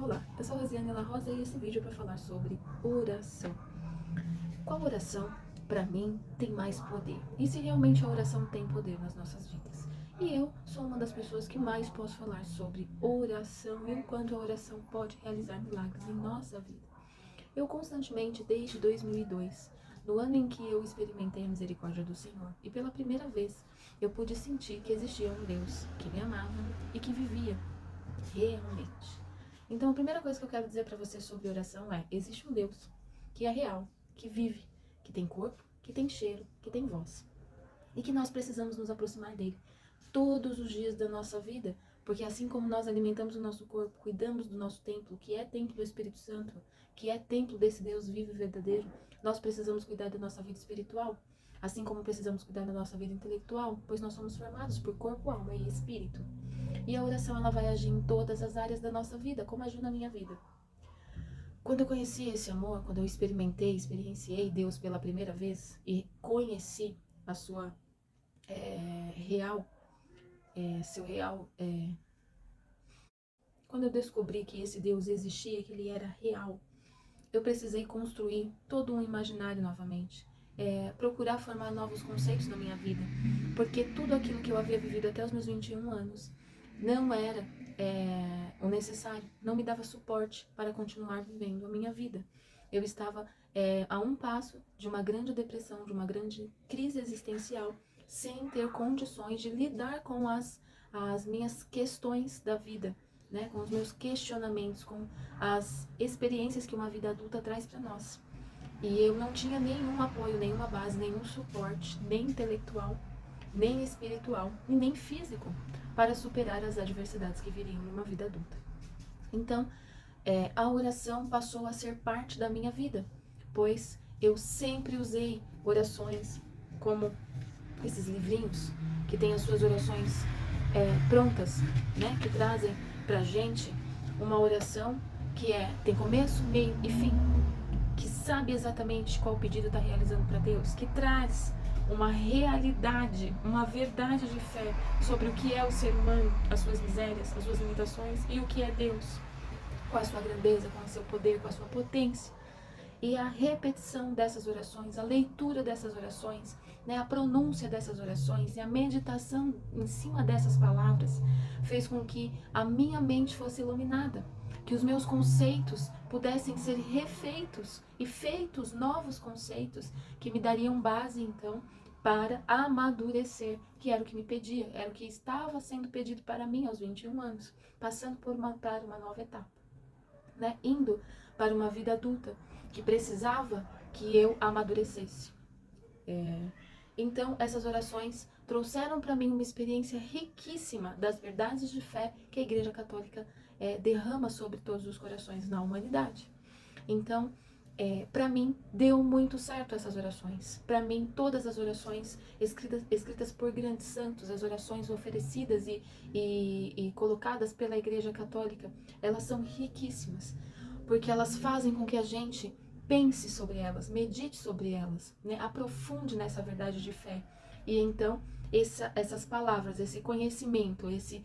Olá, eu sou Rosiane La Rosa e esse vídeo é para falar sobre oração. Qual oração, para mim, tem mais poder? E se realmente a oração tem poder nas nossas vidas? E eu sou uma das pessoas que mais posso falar sobre oração e o quanto a oração pode realizar milagres em nossa vida. Eu constantemente, desde 2002, no ano em que eu experimentei a misericórdia do Senhor, e pela primeira vez eu pude sentir que existia um Deus que me amava e que vivia realmente. Então, a primeira coisa que eu quero dizer para você sobre oração é: existe um Deus que é real, que vive, que tem corpo, que tem cheiro, que tem voz. E que nós precisamos nos aproximar dele todos os dias da nossa vida, porque assim como nós alimentamos o nosso corpo, cuidamos do nosso templo, que é templo do Espírito Santo, que é templo desse Deus vivo e verdadeiro, nós precisamos cuidar da nossa vida espiritual, assim como precisamos cuidar da nossa vida intelectual, pois nós somos formados por corpo, alma e espírito. E a oração, ela vai agir em todas as áreas da nossa vida, como agiu na minha vida. Quando eu conheci esse amor, quando eu experienciei Deus pela primeira vez e conheci a sua real, seu real, quando eu descobri que esse Deus existia, que ele era real, eu precisei construir todo um imaginário novamente. Procurar formar novos conceitos na minha vida, porque tudo aquilo que eu havia vivido até os meus 21 anos não era o necessário, não me dava suporte para continuar vivendo a minha vida. Eu estava a um passo de uma grande depressão, de uma grande crise existencial, sem ter condições de lidar com as minhas questões da vida, né, com os meus questionamentos, com as experiências que uma vida adulta traz para nós. E eu não tinha nenhum apoio, nenhuma base, nenhum suporte, nem intelectual, nem espiritual e nem físico para superar as adversidades que viriam numa vida adulta. Então, a oração passou a ser parte da minha vida, pois eu sempre usei orações como esses livrinhos que têm as suas orações prontas, né, que trazem pra gente uma oração que tem começo, meio e fim, que sabe exatamente qual pedido está realizando para Deus, que traz uma realidade, uma verdade de fé sobre o que é o ser humano, as suas misérias, as suas limitações e o que é Deus, com a sua grandeza, com o seu poder, com a sua potência. E a repetição dessas orações, a leitura dessas orações, né, a pronúncia dessas orações e a meditação em cima dessas palavras fez com que a minha mente fosse iluminada, que os meus conceitos pudessem ser refeitos e feitos novos conceitos que me dariam base, então, para amadurecer, que era o que me pedia, era o que estava sendo pedido para mim aos 21 anos, passando para uma nova etapa, né, indo para uma vida adulta, que precisava que eu amadurecesse. Então, essas orações trouxeram para mim uma experiência riquíssima das verdades de fé que a Igreja Católica derrama sobre todos os corações na humanidade. Então, para mim, deu muito certo essas orações. Para mim, todas as orações escritas por grandes santos, as orações oferecidas e colocadas pela Igreja Católica, elas são riquíssimas, porque elas fazem com que a gente pense sobre elas, medite sobre elas, né? Aprofunde nessa verdade de fé. E então, essas palavras, esse conhecimento, esse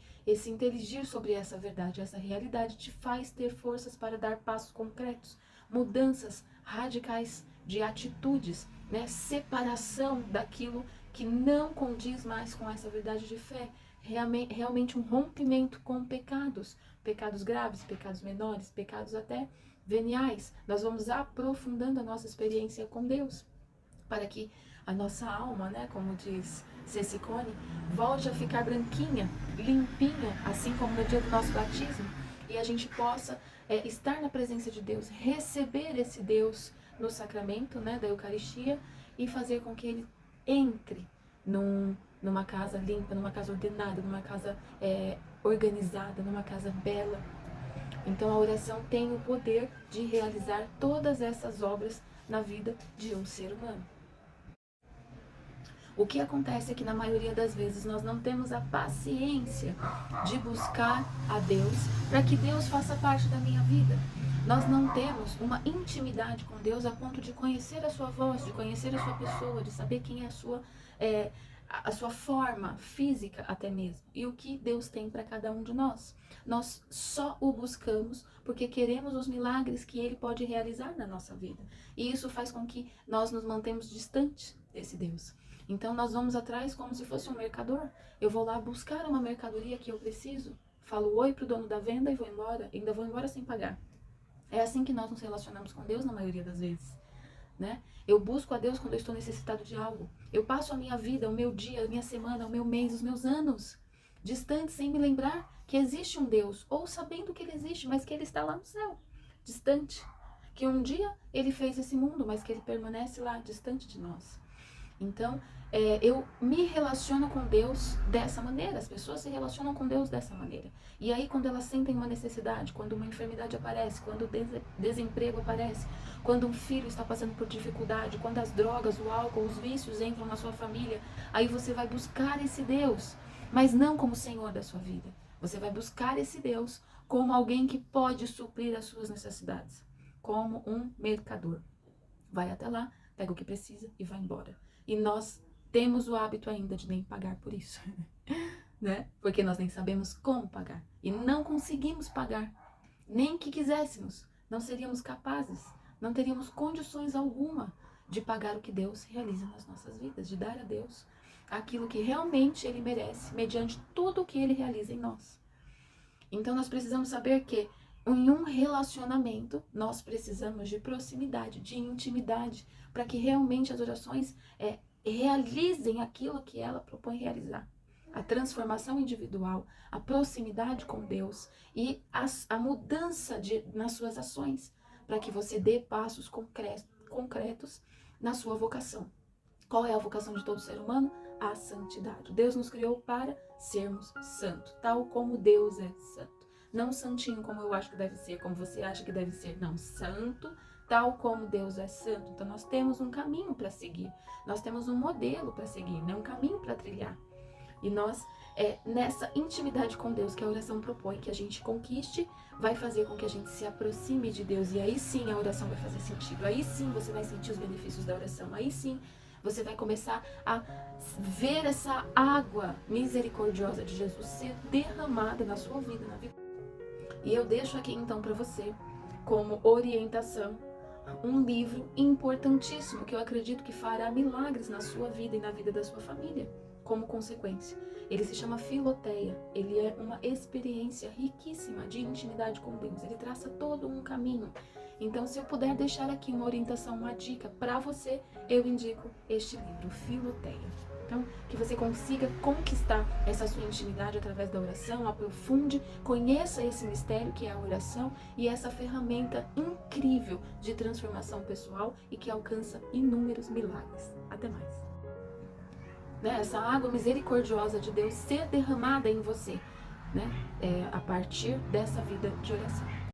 inteligir sobre essa verdade, essa realidade, te faz ter forças para dar passos concretos, mudanças radicais de atitudes, né? Separação daquilo que não condiz mais com essa verdade de fé. Realmente um rompimento com pecados graves, pecados menores, pecados até veniais. Nós vamos aprofundando a nossa experiência com Deus, para que a nossa alma, né, como diz Cecicone, volte a ficar branquinha, limpinha, assim como no dia do nosso batismo, e a gente possa estar na presença de Deus, receber esse Deus no sacramento, né, da Eucaristia, e fazer com que ele entre numa casa limpa, numa casa ordenada, numa casa organizada, numa casa bela. Então a oração tem o poder de realizar todas essas obras na vida de um ser humano. O que acontece é que na maioria das vezes nós não temos a paciência de buscar a Deus para que Deus faça parte da minha vida. Nós não temos uma intimidade com Deus a ponto de conhecer a sua voz, de conhecer a sua pessoa, de saber quem é a sua forma física até mesmo, e o que Deus tem para cada um de nós. Nós só o buscamos porque queremos os milagres que Ele pode realizar na nossa vida. E isso faz com que nós nos mantemos distantes desse Deus. Então nós vamos atrás como se fosse um mercador. Eu vou lá buscar uma mercadoria que eu preciso, falo oi pro dono da venda e vou embora. Ainda vou embora sem pagar. É assim que nós nos relacionamos com Deus na maioria das vezes. Né? Eu busco a Deus quando eu estou necessitado de algo. Eu passo a minha vida, o meu dia, a minha semana, o meu mês, os meus anos distante, sem me lembrar que existe um Deus, ou sabendo que Ele existe, mas que Ele está lá no céu, distante. Que um dia Ele fez esse mundo, mas que Ele permanece lá, distante de nós. Então, eu me relaciono com Deus dessa maneira. As pessoas se relacionam com Deus dessa maneira. E aí, quando elas sentem uma necessidade, quando uma enfermidade aparece, quando o desemprego aparece, quando um filho está passando por dificuldade, quando as drogas, o álcool, os vícios entram na sua família, aí você vai buscar esse Deus, mas não como Senhor da sua vida. Você vai buscar esse Deus como alguém que pode suprir as suas necessidades, como um mercador. Vai até lá, pega o que precisa e vai embora. E nós temos o hábito ainda de nem pagar por isso, né? Porque nós nem sabemos como pagar. E não conseguimos pagar. Nem que quiséssemos. Não seríamos capazes. Não teríamos condições alguma de pagar o que Deus realiza nas nossas vidas. De dar a Deus aquilo que realmente Ele merece, mediante tudo o que Ele realiza em nós. Então nós precisamos saber que em um relacionamento, nós precisamos de proximidade, de intimidade, para que realmente as orações realizem aquilo que ela propõe realizar. A transformação individual, a proximidade com Deus e a mudança nas suas ações, para que você dê passos concretos na sua vocação. Qual é a vocação de todo ser humano? A santidade. Deus nos criou para sermos santos, tal como Deus é santo. Não santinho como eu acho que deve ser, como você acha que deve ser. Não, santo, tal como Deus é santo. Então nós temos um caminho para seguir. Nós temos um modelo para seguir, né? Um caminho para trilhar. E nós, nessa intimidade com Deus que a oração propõe, que a gente conquiste, vai fazer com que a gente se aproxime de Deus. E aí sim a oração vai fazer sentido. Aí sim você vai sentir os benefícios da oração. Aí sim você vai começar a ver essa água misericordiosa de Jesus ser derramada na sua vida, na vida. E eu deixo aqui então para você, como orientação, um livro importantíssimo que eu acredito que fará milagres na sua vida e na vida da sua família, como consequência. Ele se chama Filoteia. Ele é uma experiência riquíssima de intimidade com Deus. Ele traça todo um caminho. Então, se eu puder deixar aqui uma orientação, uma dica para você, eu indico este livro, Filoteia. Então, que você consiga conquistar essa sua intimidade através da oração, aprofunde, conheça esse mistério que é a oração e essa ferramenta incrível de transformação pessoal e que alcança inúmeros milagres. Até mais. Essa água misericordiosa de Deus ser derramada em você, né? A partir dessa vida de oração.